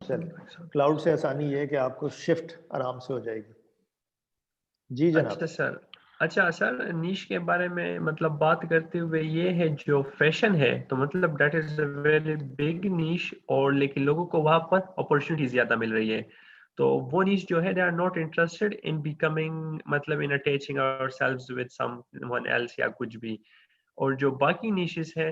चलिए, क्लाउड से आसानी ये है कि आपको शिफ्ट आराम से हो जाएगी। जी जनाब। अच्छा सर, नीश के बारे में मतलब बात करते हुए ये है जो फैशन है, तो मतलब that is a very big niche, और लेकिन लोगों को वहाँ पर अपॉर्चुनिटी ज्यादा मिल रही है। तो वो नीश जो है, they are not interested in becoming मतलब in attaching ourselves with someone else या कुछ भी। और जो बाकी निशेस है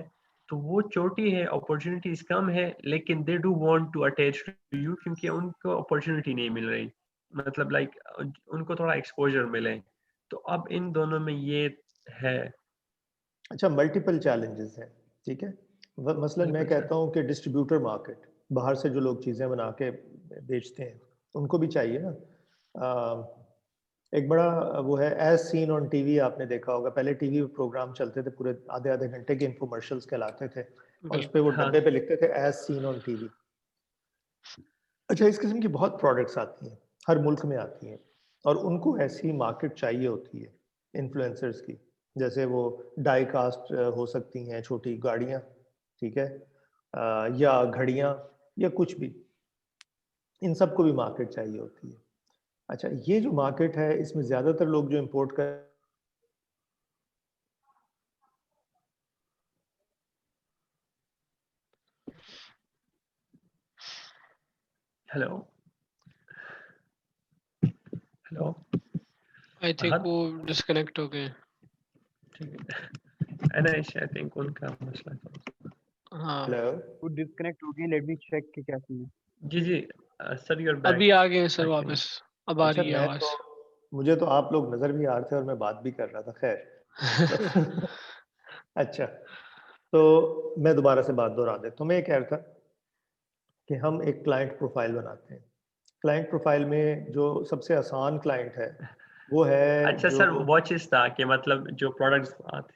तो वो छोटी है, अपॉर्चुनिटीज कम है, लेकिन they do want to attach to you क्योंकि उनको अपॉर्चुनिटी नहीं मिल रही, मतलब लाइक उनको थोड़ा एक्सपोजर मिले। तो अब इन दोनों में ये है। अच्छा, मल्टीपल चैलेंजेस हैं, ठीक है। मसलन मैं बिल्कुल सर। कहता हूँ कि डिस्ट्रीब्यूटर मार्केट, बाहर से जो लोग चीज़ें बना के बेचते हैं, उनको भी चाहिए ना। एक बड़ा वो है एज सीन ऑन टीवी, आपने देखा होगा, पहले टीवी प्रोग्राम चलते थे पूरे आधे आधे घंटे के, इन्फोमर्शियल्स कहलाते थे, और उस पे वो हाँ डब्बे पे लिखते थे एज सीन ऑन टीवी। अच्छा, इस किस्म की बहुत प्रोडक्ट्स आती हैं, हर मुल्क में आती हैं, और उनको ऐसी मार्केट चाहिए होती है इन्फ्लुएंसर्स की। जैसे वो डाई कास्ट हो सकती हैं छोटी गाड़ियाँ, ठीक है, या घड़ियाँ या कुछ भी, इन सब को भी मार्केट चाहिए होती है। अच्छा, ये जो मार्केट है इसमें ज़्यादातर लोग जो इम्पोर्ट कर हेलो हेलो। आई थिंक हाँ वो डिस्कनेक्ट हो गए। ठीक है, आई थिंक उनका मसला था। हाँ हेलो, वो डिस्कनेक्ट हो गई, लेट मी चेक कि क्या सीन है। जी जी सर, यूर बैक अभी आ गए सर एक्चुअली। वापस, अब आ अच्छा, रही है मैं आवाज। तो, मुझे तो आप लोग नज़र भी आ रहे थे और मैं बात भी कर रहा था, खैर तो अच्छा, तो मैं दोबारा से बात दोहरा देता हूँ। मैं ये कह रहा था कि हम एक क्लाइंट प्रोफाइल बनाते हैं। क्लाइंट प्रोफाइल में जो सबसे आसान क्लाइंट है, वो है अच्छा जो, सर, वॉच इस था कि मतलब जो प्रोडक्ट्स आते।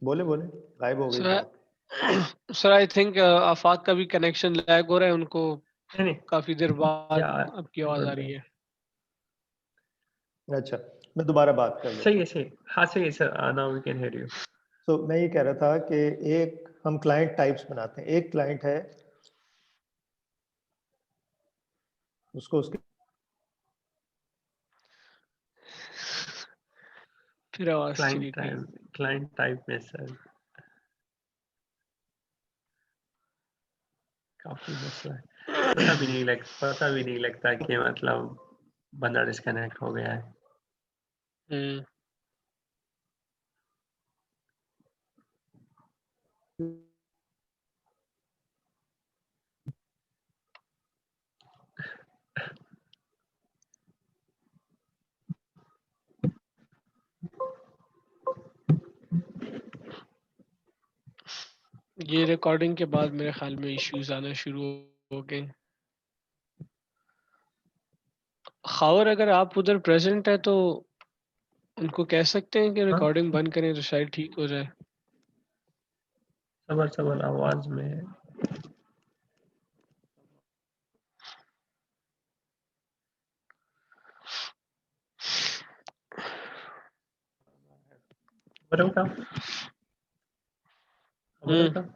बोले बोले, गायब हो गई सर बात। सर आई थिंक आफाक का भी कनेक्शन लैग हो रहा है, उनको नहीं नहीं, काफी देर बाद या आपकी आवाज आ रही है। अच्छा, मैं दोबारा बात कर सही लेता है हूँ। सही। हाँ सही है sir, now we can hear you. तो मैं ये कह रहा था कि एक हम क्लाइंट टाइप्स बनाते हैं। एक क्लाइंट है, उसको उसके फिर आवाज चली गई। क्लाइंट टाइप में सर काफी मसला है। पता भी नहीं लगता कि मतलब बंदा डिस्कनेक्ट हो गया है। हम्म। ये रिकॉर्डिंग के बाद मेरे ख्याल में इश्यूज आना शुरू हो गए। खबर अगर आप उधर प्रेजेंट है तो उनको कह सकते हैं कि हाँ रिकॉर्डिंग बंद करें तो शायद ठीक हो जाए। सबर सबर आवाज में। बरोबर बरोबर।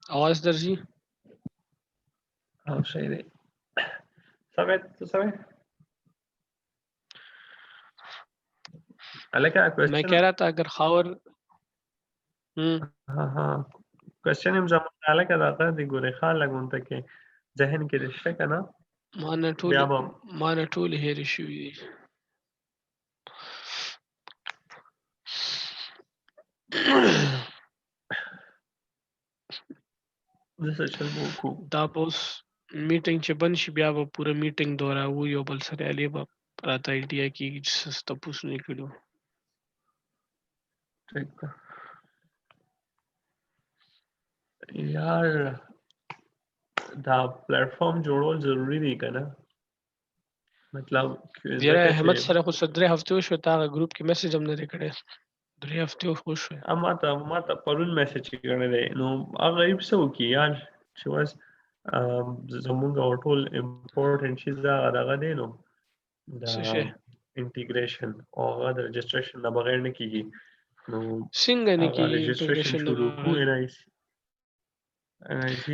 आवाज दर्जी। हाँ सही है। समय अलग क्या मैं क्वेश्चन। कह रहा था अगर खबर हाँ हाँ, क्वेश्चन हम जमा अलग का दिगुरे खाला गुंता के जहन के रिश्ते का ना व्यापम। माना टूल हेर इशू। जैसे चल वो खूब दापोस मीटिंग चे बंश बया वो पूरा मीटिंग दौरा वो यो बल सर अली बा रात आइडिया की सस्ता पूछने के लिए। ठीक है यार, दा प्लेटफॉर्म जोड़ो जरूरी नहीं का ना, मतलब जरा क्यों अहमद सर को सदरे हफ्ते उस होता ग्रुप के मैसेज हमने रिकड़े दरे हफ्ते खुश है। अमा ता परुन मैसेज करने दे नो अगरीब से हो की यार शवास जमुंगा होटल इम्पोर्टेंट चीज़ आदा दे नो दा सुशे इंटीग्रेशन और रजिस्ट्रेशन ना बगैर ने की नो सिंगनी की आगा रजिस्ट्रेशन इंटीग्रेशन शुरू हुए ना इस NIC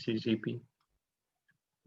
SCCP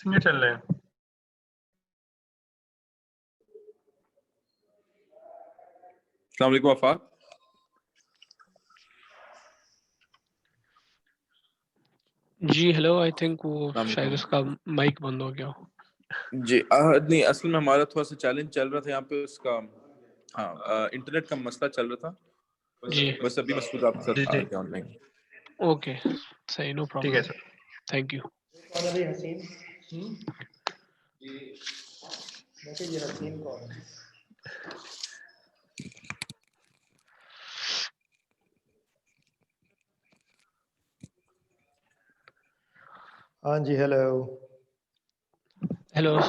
सिंगर चल रहे हैं। अस्सलाम वालेकुम आफाक। जी हेलो, आई थिंक वो अस्सलाम शायद वालेकुम। उसका माइक बंद हो गया। जी नहीं, असल में हमारा थोड़ा सा चैलेंज चल रहा था यहाँ पे उसका, हाँ, इंटरनेट का मसला चल रहा था। जी बस अभी मसूद आपके साथ आ गया ऑनलाइन। ओके, सही, नो ठीक है प्रॉब्लम, सर। Thank you. कौन है भाई हसीन? मैं कह ये हसीन कौन है? हाँ जी, हेलो। हेलो तो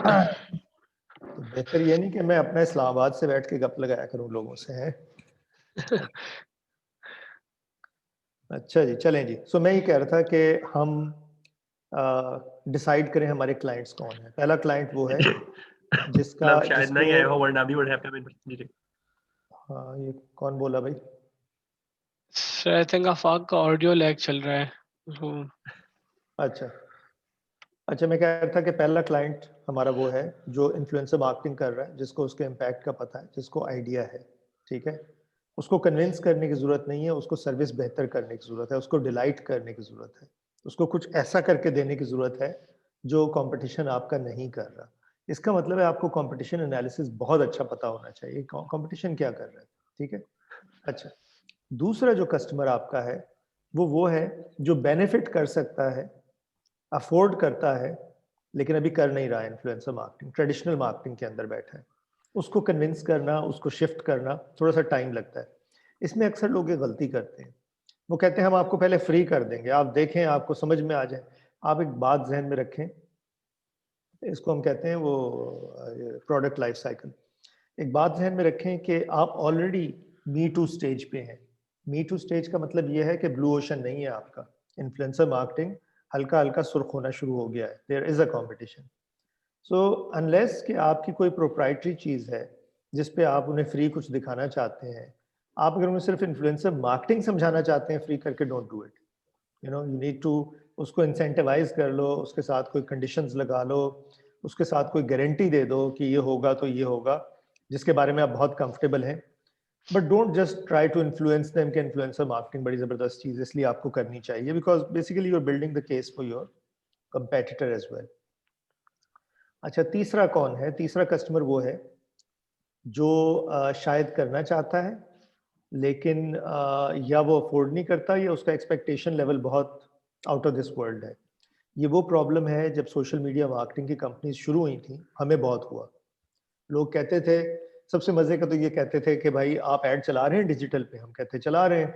बेहतर ये नहीं कि मैं अपना इस्लामाबाद से बैठ के गप लगाया करूं लोगों से, है? अच्छा जी, चलें जी। सो मैं ये कह रहा था कि हम डिसाइड करें हमारे क्लाइंट्स कौन है। पहला क्लाइंट वो है जिसका मतलब शायद नहीं आए हो वरना अभी वुड हैव कम इन। जी। हाँ, ये कौन बोला भाई? सर, आई थिंक आफाक का ऑडियो लैग चल रहा है। तो अच्छा अच्छा, मैं कह रहा था कि पहला क्लाइंट हमारा वो है जो इन्फ्लुएंसर मार्केटिंग कर रहा है, जिसको उसके इम्पैक्ट का पता है, जिसको आइडिया है, ठीक है? उसको कन्विंस करने की ज़रूरत नहीं है, उसको सर्विस बेहतर करने की ज़रूरत है, उसको डिलाइट करने की ज़रूरत है, उसको कुछ ऐसा करके देने की ज़रूरत है जो कंपटीशन आपका नहीं कर रहा। इसका मतलब है आपको कंपटीशन एनालिसिस बहुत अच्छा पता होना चाहिए, कंपटीशन क्या कर रहा है, ठीक है? अच्छा, दूसरा जो कस्टमर आपका है, वो है जो बेनिफिट कर सकता है, अफोर्ड करता है, लेकिन अभी कर नहीं रहा है इन्फ्लुएंसर मार्केटिंग, ट्रेडिशनल मार्केटिंग के अंदर बैठा है। उसको कन्विंस करना, उसको शिफ्ट करना थोड़ा सा टाइम लगता है। इसमें अक्सर लोग ये गलती करते हैं। वो कहते हैं हम आपको पहले फ्री कर देंगे, आप देखें, आपको समझ में आ जाए। आप एक बात ज़हन में रखें, इसको हम कहते हैं वो प्रोडक्ट लाइफ साइकिल। एक बात ज़हन में रखें कि आप ऑलरेडी मी टू स्टेज पे हैं। मी टू स्टेज का मतलब ये है कि ब्लू ओशन नहीं है आपका। इन्फ्लुएंसर मार्केटिंग हल्का-हल्का सुर्ख होना शुरू हो गया है। There is a competition. So unless कि आपकी कोई प्रोप्राइटरी चीज़ है, जिस पे आप उन्हें फ्री कुछ दिखाना चाहते हैं, आप अगर उन्हें सिर्फ इन्फ्लुएंसर मार्केटिंग समझाना चाहते हैं फ्री करके, don't do it. You know, you need to उसको इंसेंटिवाइज कर लो, उसके साथ कोई कंडीशंस लगा लो, उसके साथ कोई गारंटी दे दो कि ये होगा तो ये होगा, जिसके बारे में आप बहुत कंफर्टेबल हैं। But don't just try to influence them कि इन्फ्लुएंसर मार्केटिंग बड़ी ज़बरदस्त चीज़ है, इसलिए आपको करनी चाहिए, because basically you are building the case for your competitor as well. अच्छा, तीसरा कौन है? तीसरा कस्टमर वो है जो शायद करना चाहता है, लेकिन या वो अफोर्ड नहीं करता, या उसका एक्सपेक्टेशन लेवल बहुत आउट ऑफ दिस वर्ल्ड है। ये वो प्रॉब्लम है, जब सोशल मीडिया मार्केटिंग की कंपनीज शुरू हुई थी, हमें बहुत हुआ। लोग कहते थे, सबसे मज़े का तो ये कहते थे कि भाई आप ऐड चला रहे हैं डिजिटल पे? हम कहते चला रहे हैं।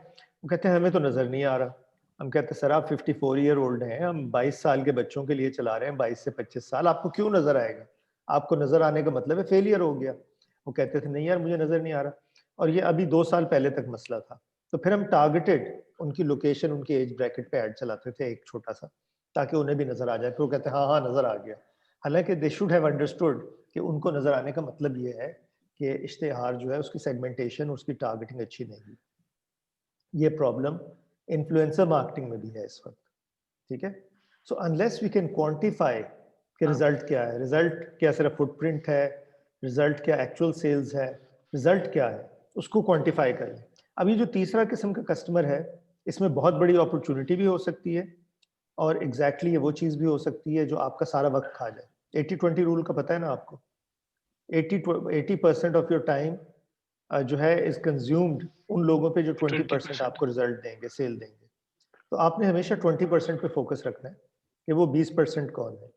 वो कहते हैं हमें तो नज़र नहीं आ रहा। हम कहते सर आप 54 ईयर ओल्ड हैं, हम 22 साल के बच्चों के लिए चला रहे हैं, 22 से 25 साल, आपको क्यों नज़र आएगा? आपको नज़र आने का मतलब है फेलियर हो गया। वो कहते थे नहीं यार मुझे नज़र नहीं आ रहा। और ये अभी 2 साल पहले तक मसला था। तो फिर हम टारगेटेड उनकी लोकेशन, उनकी एज ब्रैकेट पे ऐड चलाते थे एक छोटा-सा, ताकि उन्हें भी नज़र आ जाए। फिर वो कहते हैं हाँ, हाँ नज़र आ गया। हालाँकि दे शुड हैव अंडरस्टूड कि उनको नज़र आने का मतलब ये है कि इश्तिहार जो है उसकी सेगमेंटेशन, उसकी टारगेटिंग अच्छी नहीं है। ये प्रॉब्लम इन्फ्लुएंसर मार्केटिंग में भी है इस वक़्त, ठीक है? So unless we can quantify कि रिज़ल्ट क्या है, रिज़ल्ट क्या सिर्फ फुटप्रिंट है, रिज़ल्ट क्या एक्चुअल सेल्स है, रिज़ल्ट क्या है, उसको क्वांटिफाई करें। अब ये जो तीसरा किस्म का कस्टमर है, इसमें बहुत बड़ी अपॉर्चुनिटी भी हो सकती है, और एग्ज़ैक्टली ये वो चीज़ भी हो सकती है जो आपका सारा वक़्त खा जाए। 80-20 रूल का पता है ना आपको? 80% ऑफ योर टाइम जो है इज़ कंज्यूम्ड उन लोगों पे जो 20% 20%। आपको रिज़ल्ट देंगे, सेल देंगे। तो आपने हमेशा 20% पे फ़ोकस रखना है कि वो 20% कौन है।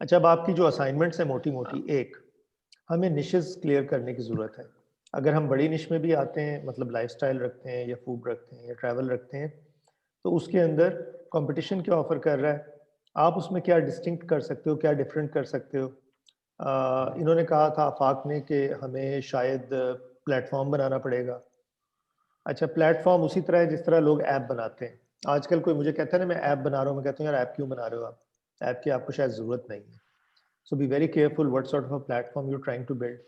अच्छा, अब आपकी जो असाइनमेंट्स हैं मोटी-मोटी, एक, हमें निशेज़ क्लियर करने की ज़रूरत है। अगर हम बड़ी निश में भी आते हैं, मतलब लाइफ़स्टाइल रखते हैं या फूड रखते हैं या ट्रैवल रखते हैं, तो उसके अंदर कॉम्पिटिशन क्या ऑफ़र कर रहा है, आप उसमें क्या डिस्टिंक्ट कर सकते हो, क्या डिफरेंट कर सकते हो। इन्होंने कहा था आफाक ने कि हमें शायद प्लेटफ़ॉर्म बनाना पड़ेगा। अच्छा, प्लेटफ़ॉर्म उसी तरह है जिस तरह लोग ऐप बनाते हैं। आजकल कोई मुझे कहता है ना मैं ऐप बना रहा हूँ, मैं कहता हूँ यार ऐप क्यों बना रहे हो आप? ऐप की आपको शायद ज़रूरत नहीं है। So be very careful what sort of a platform you are trying to build.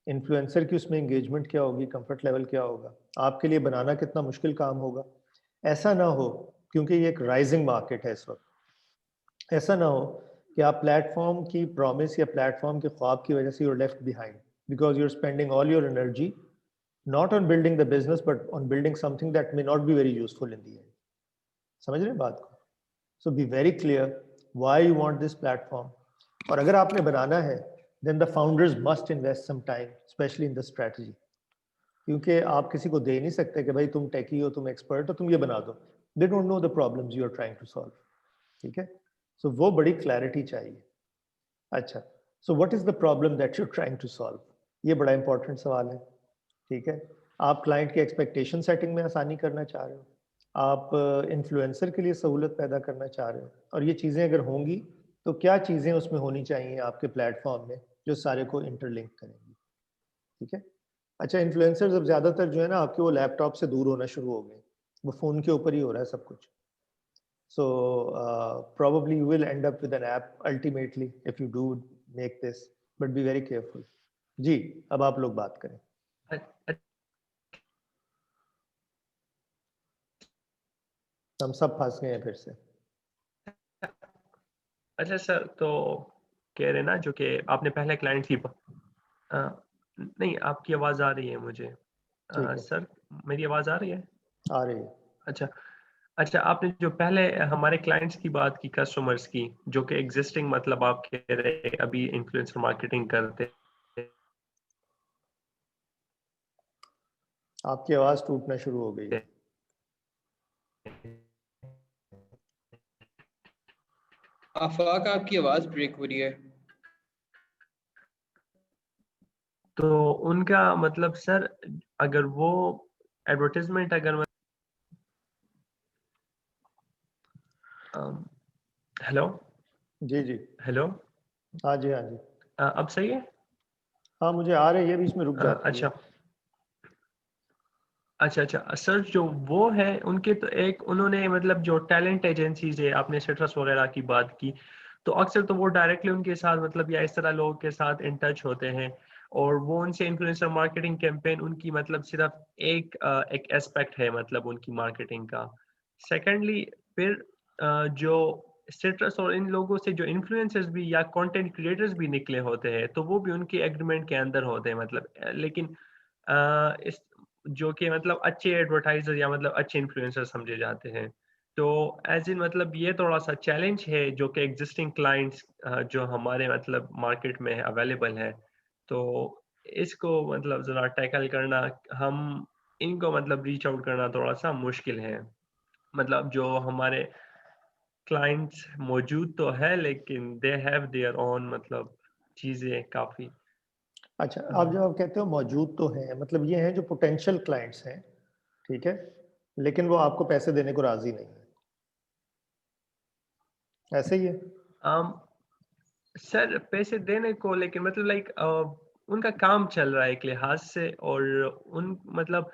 Influencer की उसमें एंगेजमेंट क्या होगी, कंफर्ट लेवल क्या होगा, आपके लिए बनाना कितना मुश्किल काम होगा। ऐसा ना हो, क्योंकि ये एक राइजिंग मार्केट है इस वक़्त, ऐसा ना हो कि आप प्लेटफॉर्म की प्रॉमिस या प्लेटफॉर्म के ख्वाब की वजह से you're left behind because you're spending all your energy not on building the business but on building something that may not be very useful in the end. समझ रहे हैं बात को? So be very clear why you want this platform. और अगर आपने बनाना है then the founders must invest some time, especially in the strategy. क्योंकि आप किसी को दे नहीं सकते कि भाई तुम टेकी हो, तुम एक्सपर्ट हो, तुम ये बना दो. They don't know the problems you are trying to solve. ठीक है? So वो बड़ी क्लैरिटी चाहिए. अच्छा, so what is the problem that you're trying to solve? ये बड़ा इंपॉर्टेंट सवाल है. ठीक है, आप क्लाइंट की एक्सपेक्टेशन सेटिंग में आसानी करना चाह रहे हो, आप इन्फ्लुएंसर के लिए सहूलत पैदा करना चाह रहे हो, और ये चीज़ें अगर होंगी तो क्या चीज़ें उसमें होनी चाहिए आपके प्लेटफॉर्म में जो सारे को इंटरलिंक करेंगी. ठीक है. अच्छा, इन्फ्लुएंसर्स अब ज़्यादातर जो है ना आपके वो लैपटॉप से दूर होना शुरू हो गए, वो फ़ोन के ऊपर ही हो रहा है सब कुछ. So probably you will end up with an app ultimately if you do make this, but be very careful. जी, अब आप लोग बात करें. हम सब फंस गए हैं फिर से. अच्छा सर, तो कह रहे ना जो कि आपने पहले क्लाइंट की नहीं, आपकी आवाज आ रही है मुझे. सर मेरी आवाज आ रही है? आ रही है. अच्छा, आपने जो पहले हमारे क्लाइंट्स की बात की, कस्टमर्स की, जो कि एग्जिस्टिंग, मतलब आप कह रहे अभी इन्फ्लुएंसर मार्केटिंग करते. आपकी आवाज टूटना शुरू हो गई. आफाक, आपकी आवाज ब्रेक हो रही है. तो उनका मतलब सर, अगर वो एडवर्टाइजमेंट अगर हेलो. जी जी. हेलो. हाँ जी, हाँ जी. अब सही है? हाँ, मुझे आ रही है, बीच में रुक जाती है. अच्छा सर, जो वो है उनके तो एक उन्होंने मतलब जो टैलेंट एजेंसीज है, आपने सिट्रस वगैरह की बात की, तो अक्सर तो वो डायरेक्टली उनके साथ मतलब या इस तरह लोगों के साथ इन टच होते हैं, और वो उनसे इन्फ्लुएंसर मार्केटिंग कैंपेन उनकी मतलब सिर्फ एक एस्पेक्ट है मतलब उनकी मार्केटिंग का. सेकेंडली फिर जो सिट्रस और इन लोगों से जो इन्फ्लुएंसर्स भी या कंटेंट क्रिएटर्स भी निकले होते हैं, तो वो भी उनके एग्रीमेंट के अंदर होते हैं मतलब. लेकिन इस जो कि मतलब अच्छे एडवर्टाइजर या मतलब अच्छे इन्फ्लुएंसर समझे जाते हैं. तो एज इन मतलब ये थोड़ा सा चैलेंज है जो कि एग्जिस्टिंग क्लाइंट्स जो हमारे मतलब मार्केट में अवेलेबल है, तो इसको मतलब ज़रा टैकल करना, हम इनको मतलब रीच आउट करना थोड़ा सा मुश्किल है. मतलब जो हमारे क्लाइंट्स मौजूद तो है, लेकिन दे हैव देयर ओन मतलब चीज़ें काफ़ी. अच्छा, आप जब आप कहते हो मौजूद तो हैं, मतलब ये हैं जो पोटेंशियल क्लाइंट्स हैं, ठीक है, लेकिन वो आपको पैसे देने को राजी नहीं है, ऐसे ही है? सर पैसे देने को, लेकिन मतलब लाइक उनका काम चल रहा है एक लिहाज से, और उन मतलब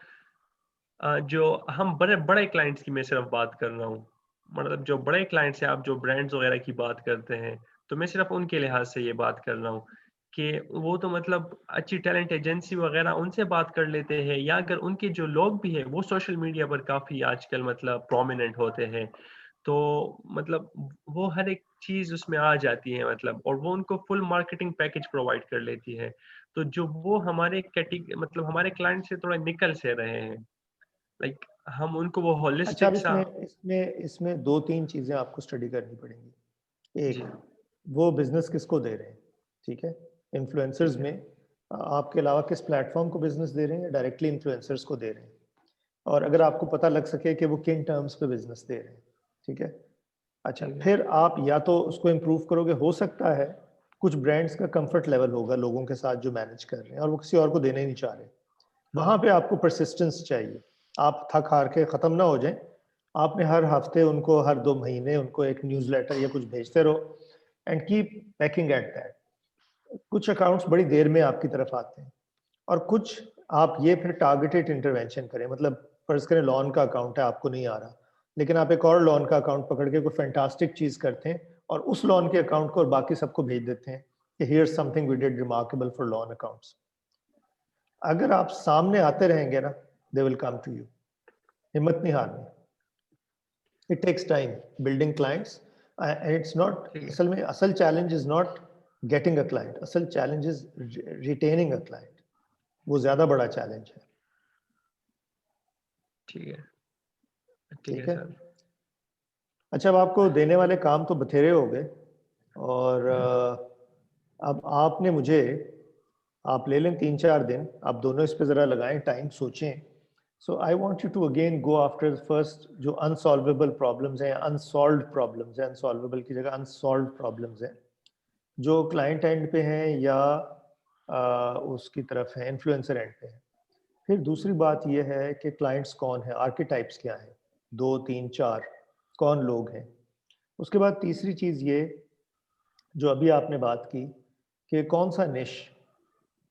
जो हम बड़े बड़े क्लाइंट्स की मैं सिर्फ बात कर रहा हूँ, मतलब जो बड़े क्लाइंट्स हैं, आप जो ब्रांड्स वगैरह की बात करते हैं, तो मैं सिर्फ उनके लिहाज से ये बात कर रहा हूँ कि वो तो मतलब अच्छी टैलेंट एजेंसी वगैरह उनसे बात कर लेते हैं, या अगर उनके जो लोग भी हैं वो सोशल मीडिया पर काफ़ी आजकल मतलब प्रोमिनेंट होते हैं, तो मतलब वो हर एक चीज़ उसमें आ जाती है मतलब, और वो उनको फुल मार्केटिंग पैकेज प्रोवाइड कर लेती है. तो जो वो हमारे मतलब हमारे क्लाइंट से थोड़ा निकल से रहे हैं, लाइक हम उनको वो अच्छा, अब होलिस्टिक सा. इसमें 2-3 चीज़ें आपको स्टडी करनी पड़ेंगी. एक, जी, वो बिजनेस किसको दे रहे हैं, ठीक है? इन्फ्लुएंसर्स ठीक है. में आपके अलावा किस प्लेटफॉर्म को बिजनेस दे रहे हैं या डायरेक्टली इन्फ्लुएंसर्स को दे रहे हैं, और अगर आपको पता लग सके कि वो किन टर्म्स पे बिजनेस दे रहे हैं, ठीक है? अच्छा, ठीक है. फिर आप या तो उसको इम्प्रूव करोगे, हो सकता है कुछ ब्रांड्स का कंफर्ट लेवल होगा लोगों के साथ जो मैनेज कर रहे हैं और वो किसी और को देना ही नहीं चाह रहे, वहाँ पे आपको परसिस्टेंस चाहिए. आप थक हार के ख़त्म ना हो जाएं, आपने हर हफ्ते उनको, हर 2 महीने उनको एक न्यूज़लेटर या कुछ भेजते रहो and keep banking at that. कुछ अकाउंट्स बड़ी देर में आपकी तरफ आते हैं, और कुछ आप ये फिर टारगेटेड इंटरवेंशन करें. मतलब फर्ज करें लॉन का अकाउंट है, आपको नहीं आ रहा, लेकिन आप एक और लॉन का अकाउंट पकड़ के कोई फैंटास्टिक चीज़ करते हैं और उस लॉन के अकाउंट को और बाकी सबको भेज देते हैं कि here's something we did remarkable for loan accounts. अगर आप सामने आते रहेंगे ना, they will come to you. हिम्मत नहीं हारनी. It takes time building clients. And it's not, ठीक है असल में असल challenge is not getting a client, असल challenge is retaining a client. वो ज़्यादा बड़ा challenge है. ठीक है ठीक है. सर. अच्छा, अब आपको देने वाले काम तो बथेरे हो गए और अब आपने मुझे, आप ले लें 3-4 दिन, आप दोनों इस पे ज़रा लगाएं टाइम, सोचें. So I want you to again go after the first जो unsolvable problems हैं, unsolved problems हैं, unsolvable की जगह unsolved problems हैं, जो client end पे हैं या उसकी तरफ है, influencer end पे हैं. फिर दूसरी बात ये है कि clients कौन है, archetypes क्या हैं, 2, 3, 4 कौन लोग हैं. उसके बाद तीसरी चीज़ ये जो अभी आपने बात की कि कौन सा निश,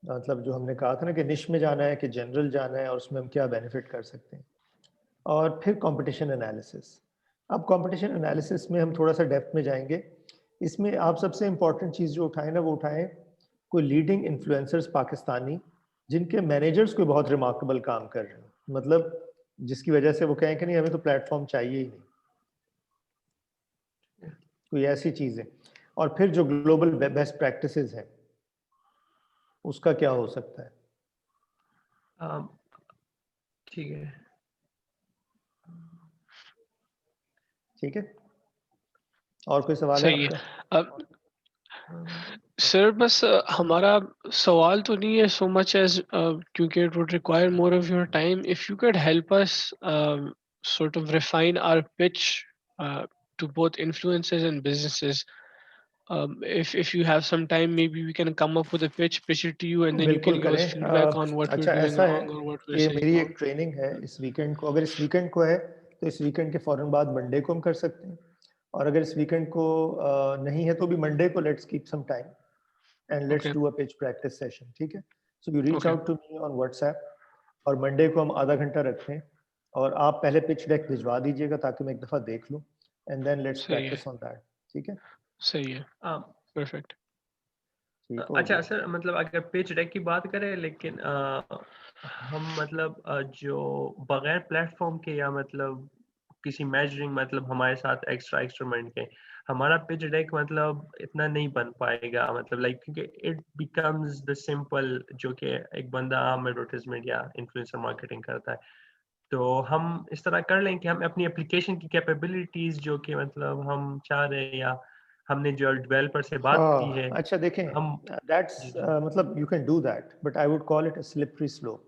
मतलब जो हमने कहा था ना कि निश में जाना है कि जनरल जाना है और उसमें हम क्या बेनिफिट कर सकते हैं. और फिर कंपटीशन एनालिसिस. अब कंपटीशन एनालिसिस में हम थोड़ा सा डेप्थ में जाएंगे. इसमें आप सबसे इम्पोर्टेंट चीज़ जो उठाएं ना, वो उठाएं कोई लीडिंग इन्फ्लुएंसर्स पाकिस्तानी जिनके मैनेजर्स कोई बहुत रिमार्केबल काम कर रहे हैं, मतलब जिसकी वजह से वो कहें कि नहीं हमें तो प्लेटफॉर्म चाहिए ही नहीं, कोई ऐसी चीज़ है. और फिर जो ग्लोबल बेस्ट प्रैक्टिसेस हैं उसका क्या हो सकता है. ठीक है. ठीक है, और कोई सवाल है सही है. आपका? सर बस हमारा सवाल तो नहीं है so much as क्योंकि it would require more of your time. If you could help us sort of refine our pitch to both influencers and businesses. If you have some time, maybe we can come up with a pitch it to you, and then you बिल्कुल can give us करें. feedback on what we're अच्छा, doing ऐसा है wrong or what we're कि saying मेरी wrong. एक training है इस वीकेंड को. अगर इस वीकेंड को है तो इस वीकेंड के फौरन बाद मंडे को हम कर सकते हैं, और अगर इस वीकेंड को नहीं है तो भी मंडे को let's keep some time and let's Okay. Do a pitch practice session. ठीक है, so you reach Okay. Out to me on WhatsApp और मंडे को हम आधा घंटा रखते हैं और आप पहले पिच डेक भिजवा दीजिएगा ताकि मैं एक दफ़ा देख लूँ एंड देन लेट्स सही है. Practice on that. ठीक है, सही है. Perfect. ठीक हो अच्छा गया. सर, मतलब अगर पिच डेक की बात करें, लेकिन हम मतलब जो बगैर प्लेटफॉर्म के या मतलब किसी मेजरिंग, मतलब हमारे साथ एक्स्ट्रा इंस्ट्रूमेंट के हमारा पिच डेक मतलब इतना नहीं बन पाएगा, मतलब लाइक क्योंकि इट बिकम्स द सिंपल जो कि एक बंदा आम एडवर्टाइजमेंट या इन्फ्लुएंसर मार्केटिंग करता है. तो हम इस तरह कर लें कि हम अपनी एप्लीकेशन की कैपेबिलिटीज जो कि मतलब हम चाह रहे हैं या हमने जो डेवलपर से बात की है अच्छा देखें, हम दैट्स जी जी मतलब you can do that but I would call it a slippery slope.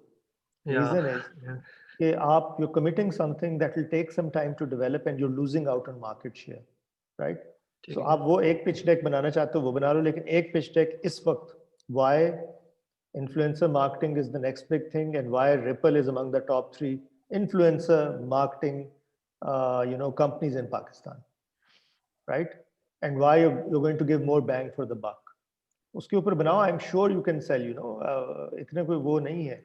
या रीजन इज कि आप you're committing something that will take some time to develop and you're losing out on market share, right? ठीक So है. आप वो एक pitch deck बनाना चाहते हो वो बना लो, लेकिन एक pitch deck इस वक्त why influencer marketing is the next big thing and why Ripple is among the top 3 influencer marketing companies in Pakistan, right? And why you're going to give more bang for the buck. उसके ऊपर बनाओ. I'm sure you can sell, इतने कोई वो नहीं है,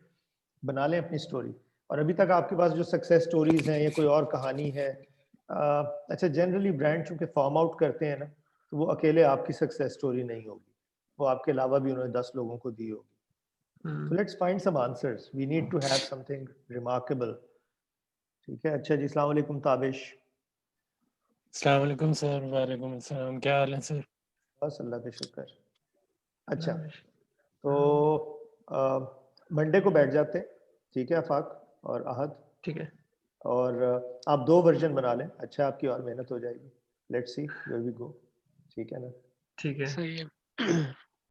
बना लें अपनी स्टोरी. और अभी तक आपके पास जो सक्सेस स्टोरीज हैं या कोई और कहानी है, अच्छा जनरली ब्रांड चूंकि फॉर्म आउट करते हैं ना, तो वो अकेले आपकी सक्सेस स्टोरी नहीं होगी, वो आपके अलावा भी उन्होंने 10 लोगों को दी होगी. So let's find some answers. We need to have something remarkable. ठीक है. अच्छा जी, अस्सलाम वालेकुम ताबिश. अस्सलाम वालेकुम सर. वालेकुम अस्सलाम. क्या हाल है सर? बस अल्लाह का शुक्र. अच्छा, तो मंडे को बैठ जाते हैं. ठीक है आफाक और अहद. ठीक है. और आप 2 वर्जन बना लें. अच्छा, आपकी और मेहनत हो जाएगी. Let's see where we go. ठीक है ना? ठीक है. सही है.